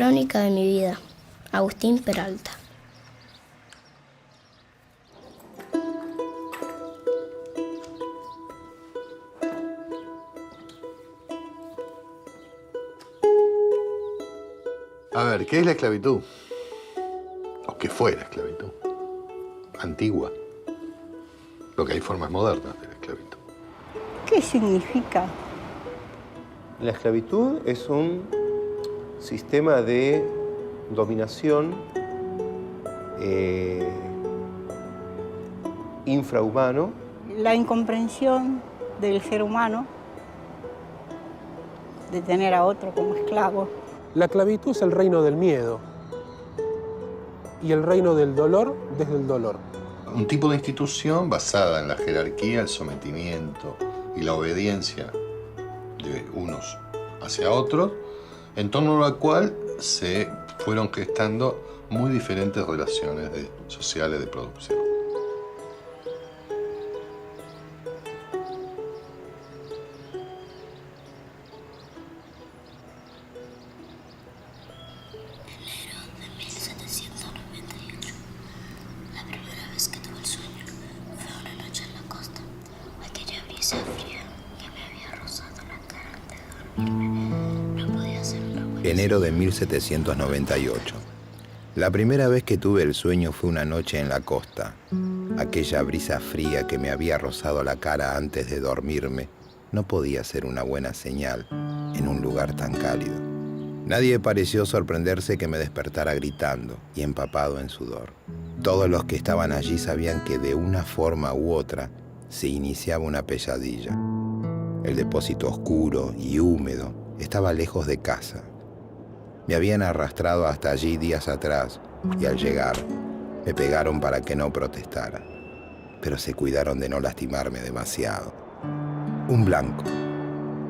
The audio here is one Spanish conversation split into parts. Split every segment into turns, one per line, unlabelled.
Crónica de mi vida. Agustín Peralta.
A ver, ¿qué es la esclavitud? ¿O qué fue la esclavitud? Antigua. Lo que hay formas modernas de la esclavitud.
¿Qué significa?
La esclavitud es un sistema de dominación infrahumano.
La incomprensión del ser humano de tener a otro como esclavo.
La esclavitud es el reino del miedo y el reino del dolor desde el dolor.
Un tipo de institución basada en la jerarquía, el sometimiento y la obediencia de unos hacia otros, en torno a la cual se fueron gestando muy diferentes relaciones sociales de producción.
Enero de 1798. La primera vez que tuve el sueño fue una noche en la costa. Aquella brisa fría que me había rozado la cara antes de dormirme. No podía ser una buena.
Enero de 1798. La primera vez que tuve el sueño fue una noche en la costa. Aquella brisa fría que me había rozado la cara antes de dormirme no podía ser una buena señal en un lugar tan cálido. Nadie pareció sorprenderse que me despertara gritando y empapado en sudor. Todos los que estaban allí sabían que de una forma u otra se iniciaba una pesadilla. El depósito oscuro y húmedo estaba lejos de casa. Me habían arrastrado hasta allí días atrás y al llegar me pegaron para que no protestara, pero se cuidaron de no lastimarme demasiado. Un blanco,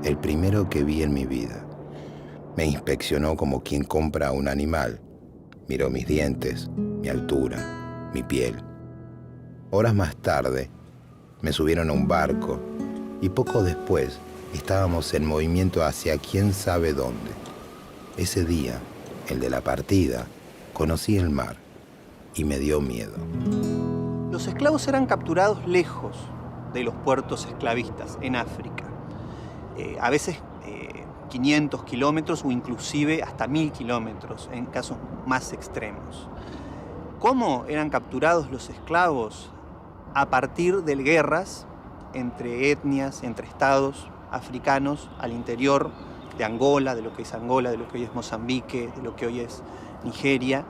el primero que vi en mi vida. Me inspeccionó como quien compra un animal. Miró mis dientes, mi altura, mi piel. Horas más tarde me subieron a un barco y poco después estábamos en movimiento hacia quién sabe dónde. Ese día, el de la partida, conocí el mar y me dio miedo.
Los esclavos eran capturados lejos de los puertos esclavistas en África. A veces 500 kilómetros o inclusive hasta 1000 kilómetros en casos más extremos. ¿Cómo eran capturados los esclavos? A partir de guerras entre etnias, entre estados africanos al interior de Angola, de lo que es Angola, de lo que hoy es Mozambique, de lo que hoy es Nigeria.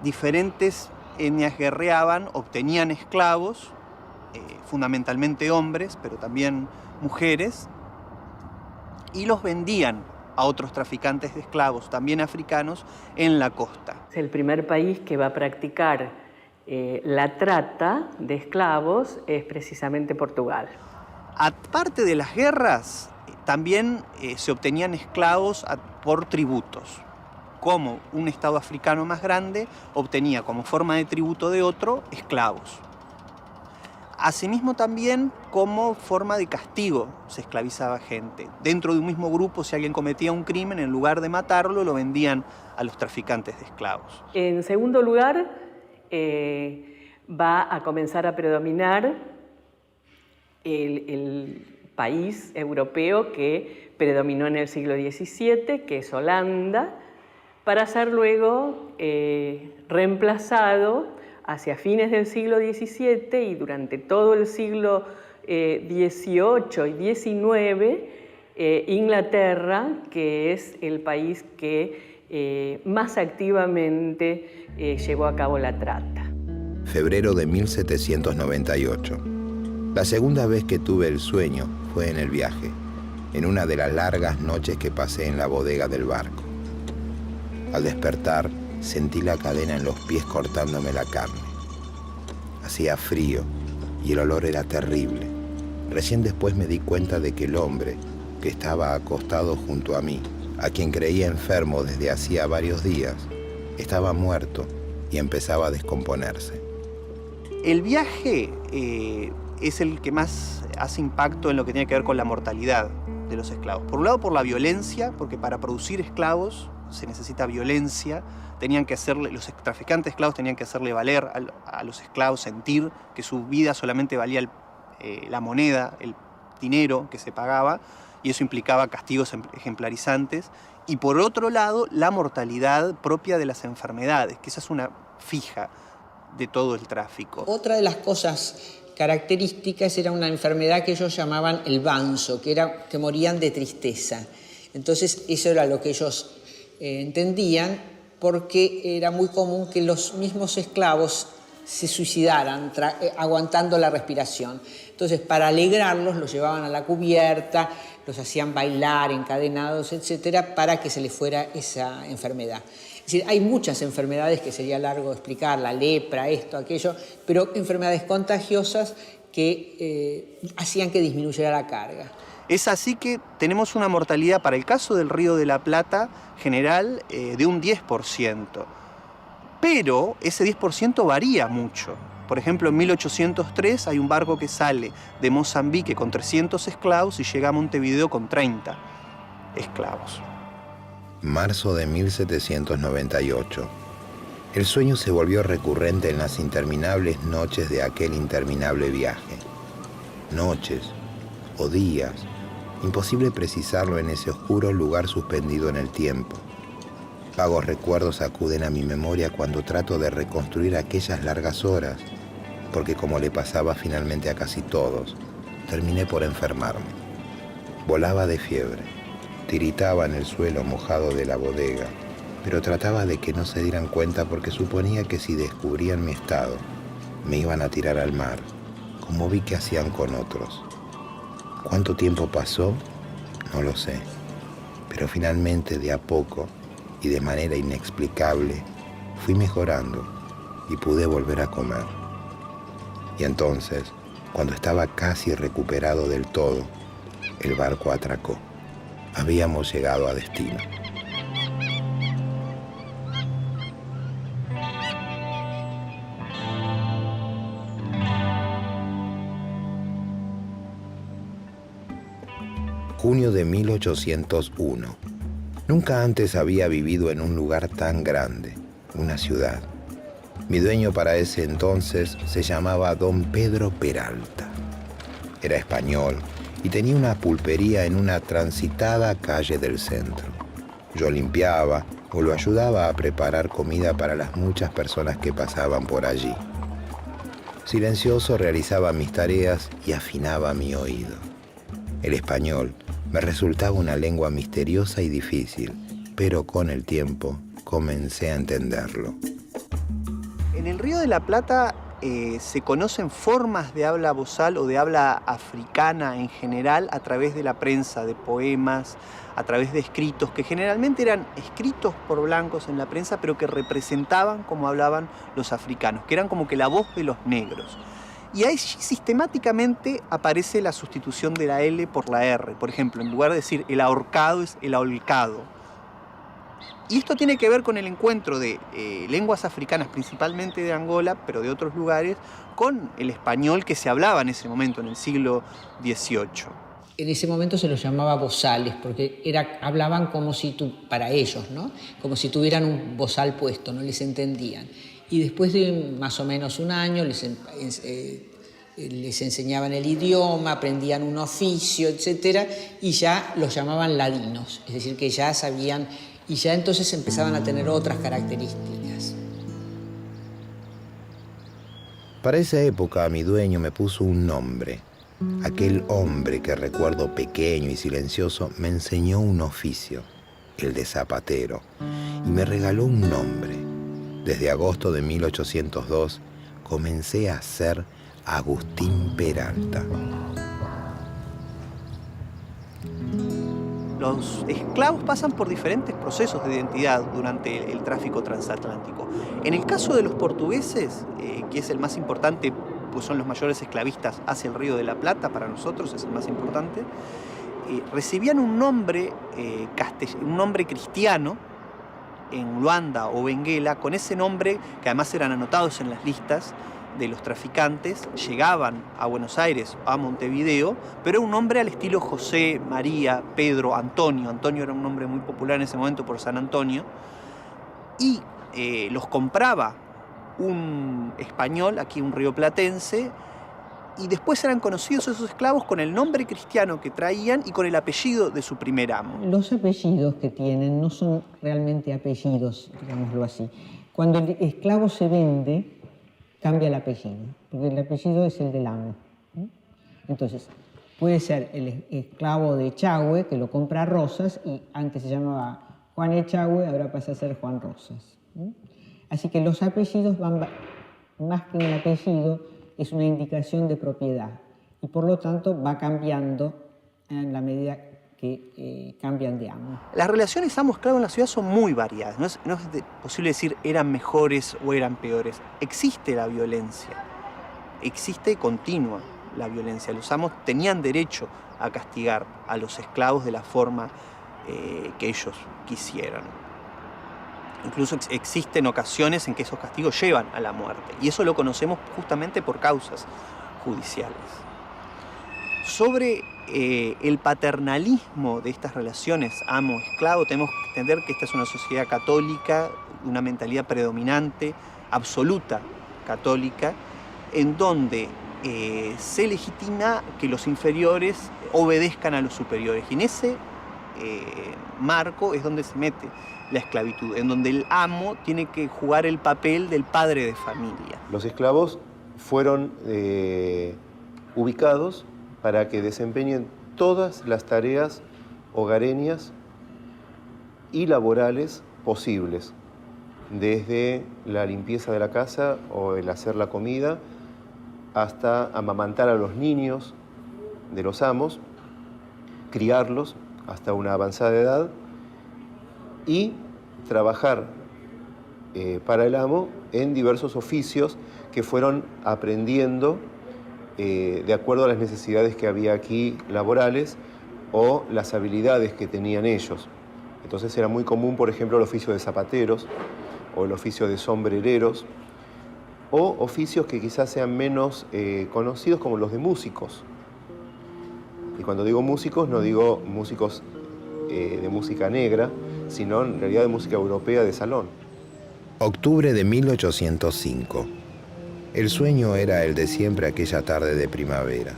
Diferentes etnias guerreaban, obtenían esclavos, fundamentalmente hombres, pero también mujeres, y los vendían a otros traficantes de esclavos, también africanos, en la costa.
El primer país que va a practicar la trata de esclavos es precisamente Portugal.
Aparte de las guerras, también se obtenían esclavos por tributos. Como un estado africano más grande obtenía como forma de tributo de otro esclavos. Asimismo también como forma de castigo se esclavizaba gente. Dentro de un mismo grupo, si alguien cometía un crimen, en lugar de matarlo, lo vendían a los traficantes de esclavos.
En segundo lugar, va a comenzar a predominar el país europeo que predominó en el siglo XVII, que es Holanda, para ser luego reemplazado hacia fines del siglo XVII y durante todo el siglo XVIII y XIX, Inglaterra, que es el país que más activamente llevó a cabo la trata.
Febrero de 1798. La segunda vez que tuve el sueño fue en el viaje, en una de las largas noches que pasé en la bodega del barco. Al despertar, sentí la cadena en los pies cortándome la carne. Hacía frío y el olor era terrible. Recién después me di cuenta de que el hombre que estaba acostado junto a mí, a quien creía enfermo desde hacía varios días, estaba muerto y empezaba a descomponerse.
El viaje es el que más hace impacto en lo que tiene que ver con la mortalidad de los esclavos. Por un lado, por la violencia, porque para producir esclavos se necesita violencia, los traficantes de esclavos tenían que hacerle valer a los esclavos, sentir que su vida solamente valía la moneda, el dinero que se pagaba, y eso implicaba castigos ejemplarizantes. Y por otro lado, la mortalidad propia de las enfermedades, que esa es una fija de todo el tráfico.
Otra de las cosas características era una enfermedad que ellos llamaban el banzo, que morían de tristeza. Entonces eso era lo que ellos entendían, porque era muy común que los mismos esclavos se suicidaran aguantando la respiración. Entonces, para alegrarlos, los llevaban a la cubierta, los hacían bailar, encadenados, etcétera, para que se les fuera esa enfermedad. Es decir, hay muchas enfermedades que sería largo explicar, la lepra, esto, aquello, pero enfermedades contagiosas que hacían que disminuyera la carga.
Es así que tenemos una mortalidad para el caso del Río de la Plata general de un 10%. Pero ese 10% varía mucho. Por ejemplo, en 1803 hay un barco que sale de Mozambique con 300 esclavos y llega a Montevideo con 30 esclavos.
Marzo de 1798. El sueño se volvió recurrente en las interminables noches de aquel interminable viaje. Noches o días, imposible precisarlo en ese oscuro lugar suspendido en el tiempo. Vagos recuerdos acuden a mi memoria cuando trato de reconstruir aquellas largas horas, porque como le pasaba finalmente a casi todos, terminé por enfermarme. Volaba de fiebre, tiritaba en el suelo mojado de la bodega, pero trataba de que no se dieran cuenta porque suponía que si descubrían mi estado, me iban a tirar al mar, como vi que hacían con otros. ¿Cuánto tiempo pasó? No lo sé, pero finalmente de a poco y de manera inexplicable fui mejorando y pude volver a comer. Y entonces, cuando estaba casi recuperado del todo, el barco atracó. Habíamos llegado a destino. Junio de 1801. Nunca antes había vivido en un lugar tan grande, una ciudad. Mi dueño para ese entonces se llamaba Don Pedro Peralta. Era español y tenía una pulpería en una transitada calle del centro. Yo limpiaba o lo ayudaba a preparar comida para las muchas personas que pasaban por allí. Silencioso realizaba mis tareas y afinaba mi oído. El español me resultaba una lengua misteriosa y difícil, pero con el tiempo comencé a entenderlo.
En el Río de la Plata se conocen formas de habla bozal o de habla africana en general a través de la prensa, de poemas, a través de escritos, que generalmente eran escritos por blancos en la prensa, pero que representaban como hablaban los africanos, que eran como que la voz de los negros. Y ahí sistemáticamente aparece la sustitución de la L por la R. Por ejemplo, en lugar de decir el ahorcado es el ahorcado. Y esto tiene que ver con el encuentro de lenguas africanas, principalmente de Angola, pero de otros lugares, con el español que se hablaba en ese momento, en el siglo XVIII.
En ese momento se los llamaba bozales, porque hablaban como si para ellos, ¿no? Como si tuvieran un bozal puesto, no les entendían. Y después de más o menos un año les enseñaban el idioma, aprendían un oficio, etc. Y ya los llamaban ladinos, es decir, que ya sabían y ya entonces empezaban a tener otras características.
Para esa época mi dueño me puso un nombre. Aquel hombre que recuerdo pequeño y silencioso me enseñó un oficio, el de zapatero, y me regaló un nombre. Desde agosto de 1802 comencé a ser Agustín Peralta.
Los esclavos pasan por diferentes procesos de identidad durante el tráfico transatlántico. En el caso de los portugueses, que es el más importante, pues son los mayores esclavistas hacia el Río de la Plata, para nosotros es el más importante, recibían un nombre cristiano en Luanda o Benguela, con ese nombre, que además eran anotados en las listas, de los traficantes llegaban a Buenos Aires, a Montevideo, pero era un nombre al estilo José, María, Pedro, Antonio. Antonio era un nombre muy popular en ese momento por San Antonio. Y los compraba un español, aquí un rioplatense, y después eran conocidos esos esclavos con el nombre cristiano que traían y con el apellido de su primer amo.
Los apellidos que tienen no son realmente apellidos, digámoslo así. Cuando el esclavo se vende, cambia el apellido, porque el apellido es el del amo. Entonces, puede ser el esclavo de Echagüe, que lo compra Rosas, y antes se llamaba Juan Echagüe, ahora pasa a ser Juan Rosas. Así que los apellidos van, más que un apellido, es una indicación de propiedad, y por lo tanto va cambiando en la medida que cambian de amo.
Las relaciones amo-esclavo en la ciudad son muy variadas. No es posible decir eran mejores o eran peores. Existe la violencia, existe continua la violencia. Los amos tenían derecho a castigar a los esclavos de la forma que ellos quisieran. Incluso existen ocasiones en que esos castigos llevan a la muerte, y eso lo conocemos justamente por causas judiciales. Sobre el paternalismo de estas relaciones amo-esclavo, tenemos que entender que esta es una sociedad católica, una mentalidad predominante, absoluta católica, en donde se legitima que los inferiores obedezcan a los superiores. Y en ese marco es donde se mete la esclavitud, en donde el amo tiene que jugar el papel del padre de familia.
Los esclavos fueron ubicados para que desempeñen todas las tareas hogareñas y laborales posibles, desde la limpieza de la casa o el hacer la comida, hasta amamantar a los niños de los amos, criarlos hasta una avanzada edad y trabajar para el amo en diversos oficios que fueron aprendiendo de acuerdo a las necesidades que había aquí laborales o las habilidades que tenían ellos. Entonces era muy común, por ejemplo, el oficio de zapateros o el oficio de sombrereros, o oficios que quizás sean menos conocidos, como los de músicos. Y cuando digo músicos, no digo músicos de música negra, sino en realidad de música europea de salón.
Octubre de 1805. El sueño era el de siempre aquella tarde de primavera.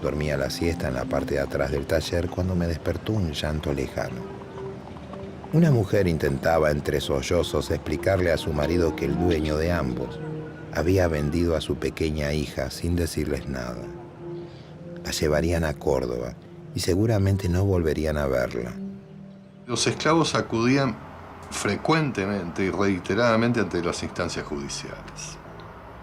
Dormía la siesta en la parte de atrás del taller cuando me despertó un llanto lejano. Una mujer intentaba entre sollozos explicarle a su marido que el dueño de ambos había vendido a su pequeña hija sin decirles nada. La llevarían a Córdoba y seguramente no volverían a verla.
Los esclavos acudían frecuentemente y reiteradamente ante las instancias judiciales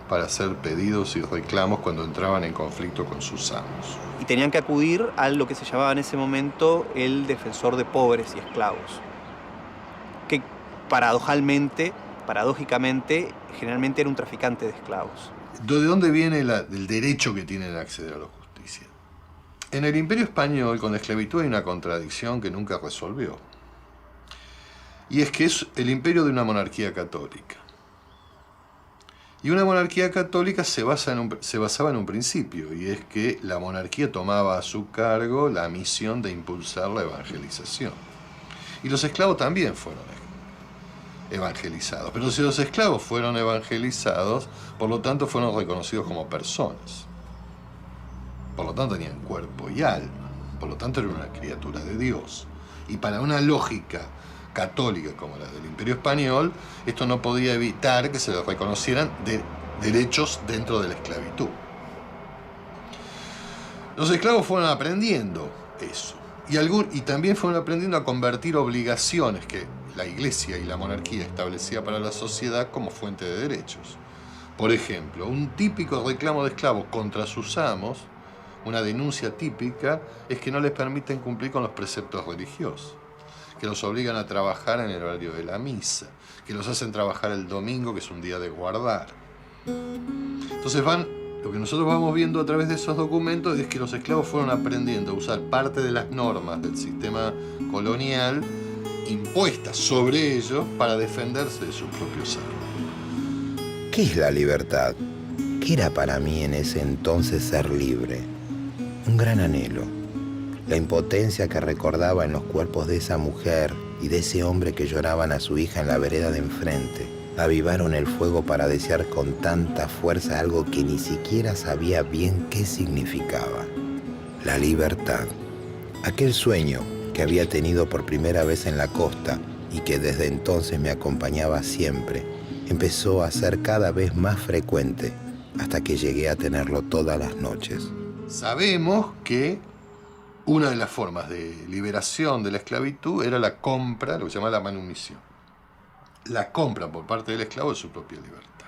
para hacer pedidos y reclamos cuando entraban en conflicto con sus amos.
Y tenían que acudir a lo que se llamaba en ese momento el defensor de pobres y esclavos, que paradójicamente, generalmente era un traficante de esclavos.
¿De dónde viene el derecho que tienen a acceder a la justicia? En el Imperio Español, con la esclavitud, hay una contradicción que nunca resolvió. Y es que es el imperio de una monarquía católica. Y una monarquía católica se basaba en un principio, y es que la monarquía tomaba a su cargo la misión de impulsar la evangelización. Y los esclavos también fueron evangelizados. Pero si los esclavos fueron evangelizados, por lo tanto fueron reconocidos como personas. Por lo tanto tenían cuerpo y alma. Por lo tanto era una criatura de Dios. Y para una lógica católica como la del Imperio Español, esto no podía evitar que se les reconocieran derechos dentro de la esclavitud. Los esclavos fueron aprendiendo eso. Y también fueron aprendiendo a convertir obligaciones que la Iglesia y la monarquía establecía para la sociedad como fuente de derechos. Por ejemplo, un típico reclamo de esclavos contra sus amos, una denuncia típica, es que no les permiten cumplir con los preceptos religiosos, que los obligan a trabajar en el horario de la misa, que los hacen trabajar el domingo, que es un día de guardar. Entonces lo que nosotros vamos viendo a través de esos documentos es que los esclavos fueron aprendiendo a usar parte de las normas del sistema colonial impuestas sobre ellos para defenderse de sus propios amos.
¿Qué es la libertad? ¿Qué era para mí en ese entonces ser libre? Un gran anhelo. La impotencia que recordaba en los cuerpos de esa mujer y de ese hombre que lloraban a su hija en la vereda de enfrente avivaron el fuego para desear con tanta fuerza algo que ni siquiera sabía bien qué significaba. La libertad. Aquel sueño que había tenido por primera vez en la costa y que desde entonces me acompañaba siempre, empezó a ser cada vez más frecuente hasta que llegué a tenerlo todas las noches.
Sabemos que una de las formas de liberación de la esclavitud era la compra, lo que se llama la manumisión. La compra por parte del esclavo de su propia libertad.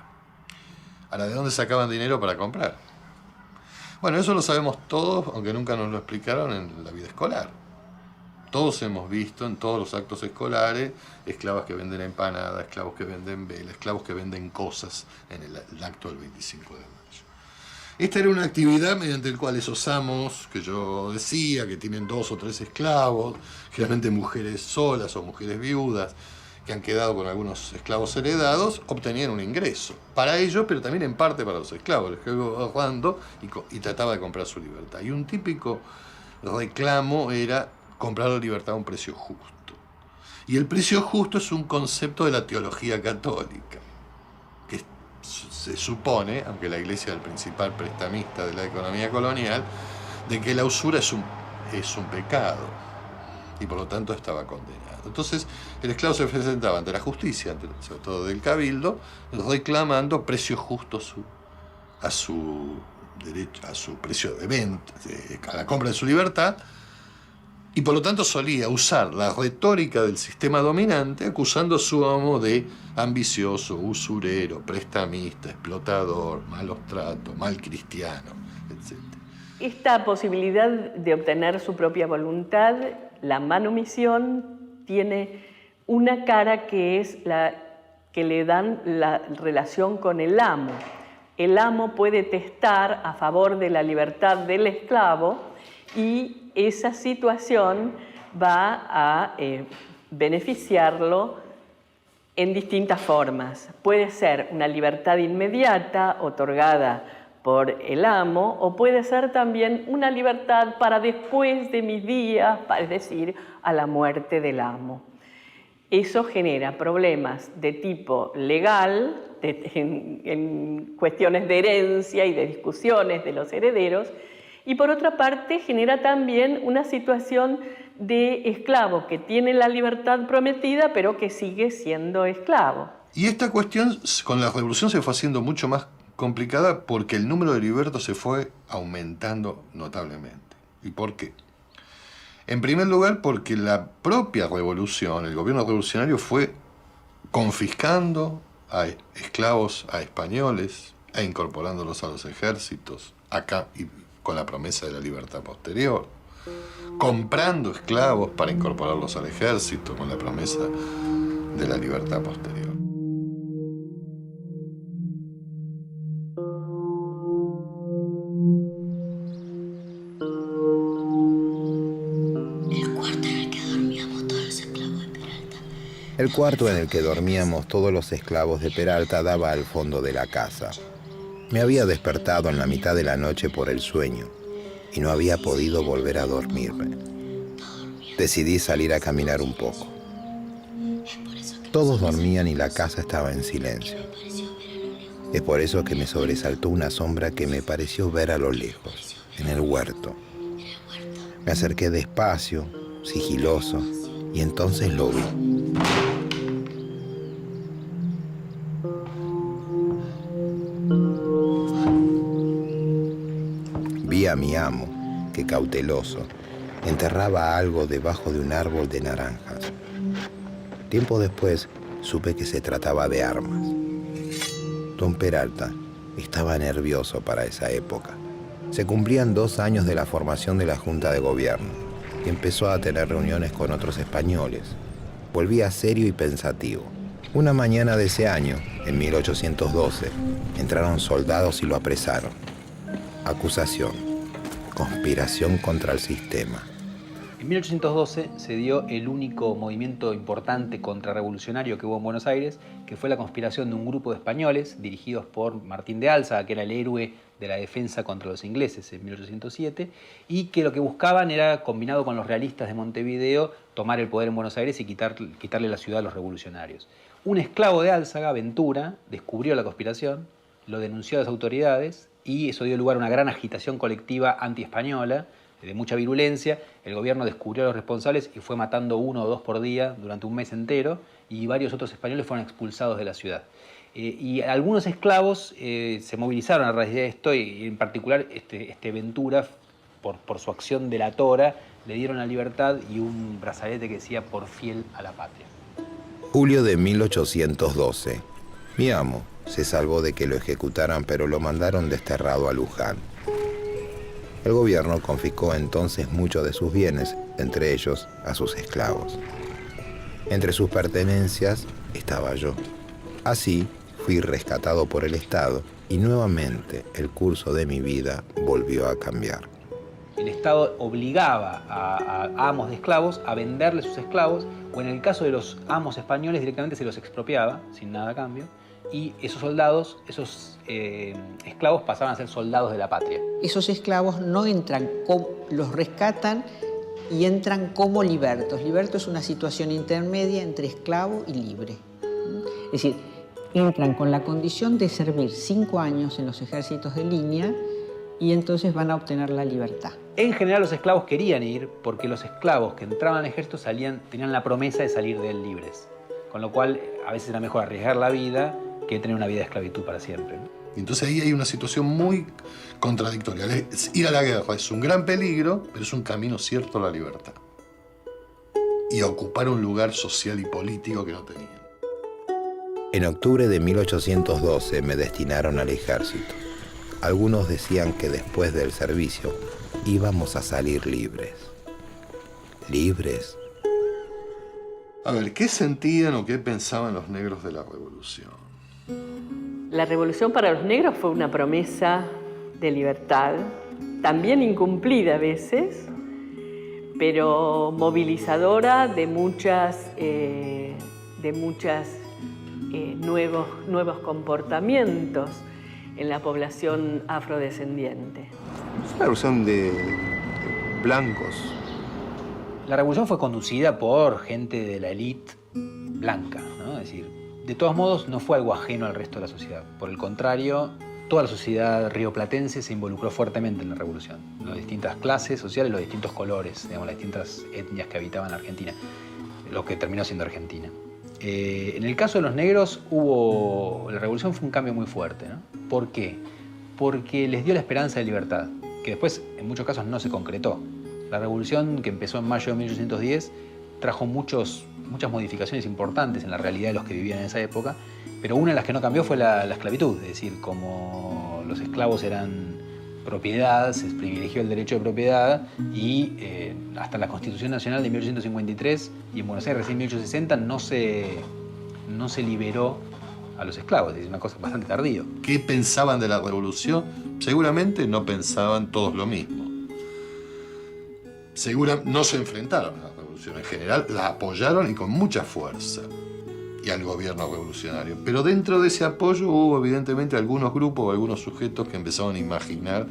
Ahora, ¿de dónde sacaban dinero para comprar? Bueno, eso lo sabemos todos, aunque nunca nos lo explicaron en la vida escolar. Todos hemos visto en todos los actos escolares esclavas que venden empanadas, esclavos que venden vela, esclavos que venden cosas en el acto del 25 de mayo. Esta era una actividad mediante la cual esos amos, que yo decía, que tienen 2 o 3 esclavos, generalmente mujeres solas o mujeres viudas, que han quedado con algunos esclavos heredados, obtenían un ingreso para ellos, pero también en parte para los esclavos. El esclavo iba jugando y trataba de comprar su libertad. Y un típico reclamo era comprar la libertad a un precio justo. Y el precio justo es un concepto de la teología católica, que se supone, aunque la Iglesia es el principal prestamista de la economía colonial, de que la usura es un pecado y por lo tanto estaba condenado. Entonces el esclavo se presentaba ante la justicia, sobre todo del cabildo, reclamando precio justo a su derecho, a su precio de venta, a la compra de su libertad, y por lo tanto solía usar la retórica del sistema dominante acusando a su amo de ambicioso, usurero, prestamista, explotador, malos tratos, mal cristiano, etc.
Esta posibilidad de obtener su propia voluntad, la manumisión, tiene una cara que es la que le dan la relación con el amo. El amo puede testar a favor de la libertad del esclavo y esa situación va a beneficiarlo en distintas formas. Puede ser una libertad inmediata otorgada por el amo, o puede ser también una libertad para después de mis días, es decir, a la muerte del amo. Eso genera problemas de tipo legal, en cuestiones de herencia y de discusiones de los herederos, y por otra parte genera también una situación de esclavo que tiene la libertad prometida pero que sigue siendo esclavo.
Y esta cuestión con la revolución se fue haciendo mucho más complicada porque el número de libertos se fue aumentando notablemente. ¿Y por qué? En primer lugar, porque la propia revolución, el gobierno revolucionario fue confiscando a esclavos, a españoles, e incorporándolos a los ejércitos, acá, y con la promesa de la libertad posterior, comprando esclavos para incorporarlos al ejército, con la promesa de la libertad posterior.
El cuarto en el que dormíamos todos los esclavos de Peralta daba al fondo de la casa. Me había despertado en la mitad de la noche por el sueño y no había podido volver a dormirme. Decidí salir a caminar un poco. Todos dormían y la casa estaba en silencio. Es por eso que me sobresaltó una sombra que me pareció ver a lo lejos, en el huerto. Me acerqué despacio, sigiloso, y entonces lo vi. Vi a mi amo, que cauteloso, enterraba algo debajo de un árbol de naranjas. Tiempo después, supe que se trataba de armas. Don Peralta estaba nervioso para esa época. Se cumplían 2 años de la formación de la Junta de Gobierno y empezó a tener reuniones con otros españoles. Volvía serio y pensativo. Una mañana de ese año, en 1812, entraron soldados y lo apresaron. Acusación: conspiración contra el sistema.
En 1812 se dio el único movimiento importante contrarrevolucionario que hubo en Buenos Aires, que fue la conspiración de un grupo de españoles dirigidos por Martín de Álzaga, que era el héroe de la defensa contra los ingleses en 1807, y que lo que buscaban era, combinado con los realistas de Montevideo, tomar el poder en Buenos Aires y quitarle la ciudad a los revolucionarios. Un esclavo de Álzaga, Ventura, descubrió la conspiración, lo denunció a las autoridades y eso dio lugar a una gran agitación colectiva anti-española, de mucha virulencia. El gobierno descubrió a los responsables y fue matando 1 o 2 por día durante un mes entero, y varios otros españoles fueron expulsados de la ciudad. Y algunos esclavos se movilizaron a raíz de esto, y en particular este Ventura, por su acción delatora, le dieron la libertad y un brazalete que decía "por fiel a la patria".
Julio de 1812. Mi amo se salvó de que lo ejecutaran, pero lo mandaron desterrado a Luján. El gobierno confiscó entonces muchos de sus bienes, entre ellos a sus esclavos. Entre sus pertenencias estaba yo. Así fui rescatado por el Estado y nuevamente el curso de mi vida volvió a cambiar.
El Estado obligaba a amos de esclavos a venderle sus esclavos, o en el caso de los amos españoles directamente se los expropiaba sin nada a cambio, y esos soldados, esclavos pasaban a ser soldados de la patria.
Esos esclavos no entran, los rescatan y entran como libertos. Liberto es una situación intermedia entre esclavo y libre. Es decir, entran con la condición de servir 5 años en los ejércitos de línea y entonces van a obtener la libertad.
En general los esclavos querían ir porque los esclavos que entraban al ejército tenían la promesa de salir de él libres. Con lo cual a veces era mejor arriesgar la vida que tener una vida de esclavitud para siempre, ¿no?
Entonces ahí hay una situación muy contradictoria. Ir a la guerra es un gran peligro, pero es un camino cierto a la libertad. Y a ocupar un lugar social y político que no tenían.
En octubre de 1812 me destinaron al ejército. Algunos decían que después del servicio íbamos a salir libres. ¿Libres?
A ver, ¿qué sentían o qué pensaban los negros de la revolución?
La revolución para los negros fue una promesa de libertad, también incumplida a veces, pero movilizadora de nuevos comportamientos en la población afrodescendiente.
Es una revolución de blancos.
La revolución fue conducida por gente de la élite blanca, ¿no? Es decir, de todos modos no fue algo ajeno al resto de la sociedad. Por el contrario, toda la sociedad rioplatense se involucró fuertemente en la revolución. Las distintas clases sociales, los distintos colores, digamos, las distintas etnias que habitaban en Argentina, lo que terminó siendo Argentina. En el caso de los negros, la revolución fue un cambio muy fuerte, ¿no? ¿Por qué? Porque les dio la esperanza de libertad, que después en muchos casos no se concretó. La revolución, que empezó en mayo de 1810, trajo muchas modificaciones importantes en la realidad de los que vivían en esa época, pero una de las que no cambió fue la esclavitud. Es decir, como los esclavos eran propiedad, se privilegió el derecho de propiedad y hasta la Constitución Nacional de 1853 y en Buenos Aires recién en 1860 no se liberó a los esclavos. Es una cosa bastante tardía.
¿Qué pensaban de la revolución? Seguramente no pensaban todos lo mismo. No se enfrentaron a la revolución en general, la apoyaron y con mucha fuerza, y al gobierno revolucionario. Pero dentro de ese apoyo hubo evidentemente algunos grupos o algunos sujetos que empezaron a imaginar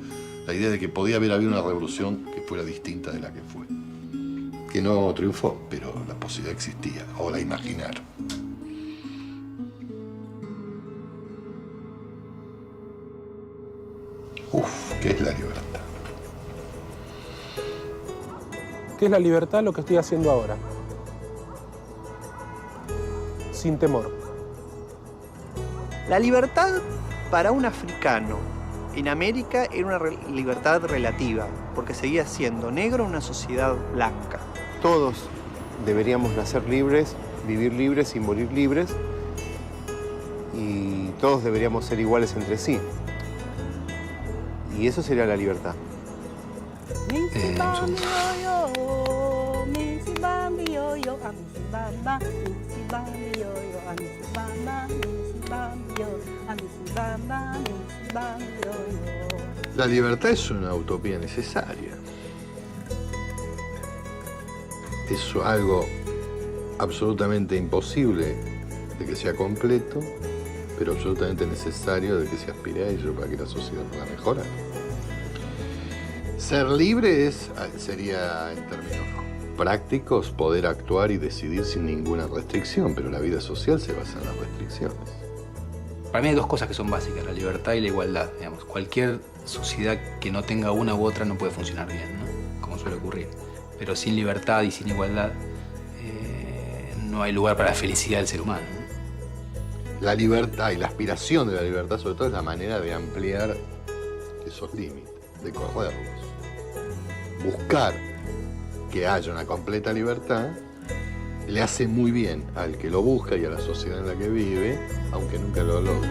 la idea de que podía haber habido una revolución que fuera distinta de la que fue. Que no triunfó, pero la posibilidad existía, o la imaginaron. ¿Qué es la libertad?
¿Qué es la libertad? Lo que estoy haciendo ahora. Sin temor.
La libertad para un africano en América era una libertad relativa, porque seguía siendo negro en una sociedad blanca.
Todos deberíamos nacer libres, vivir libres y morir libres, y todos deberíamos ser iguales entre sí. Y eso sería la libertad.
La libertad es una utopía necesaria. es algo absolutamente imposible de que sea completo, pero absolutamente necesario de que se aspire a ello para que la sociedad pueda mejorar. Ser libre sería, en términos prácticos, poder actuar y decidir sin ninguna restricción, pero la vida social se basa en las restricciones.
Para mí hay dos cosas que son básicas, la libertad y la igualdad. Digamos, cualquier sociedad que no tenga una u otra no puede funcionar bien, ¿no? Como suele ocurrir. Pero sin libertad y sin igualdad no hay lugar para la felicidad del ser humano, ¿no?
La libertad y la aspiración de la libertad, sobre todo, es la manera de ampliar esos límites, de correrlos. Buscar que haya una completa libertad le hace muy bien al que lo busca y a la sociedad en la que vive, aunque nunca lo logre.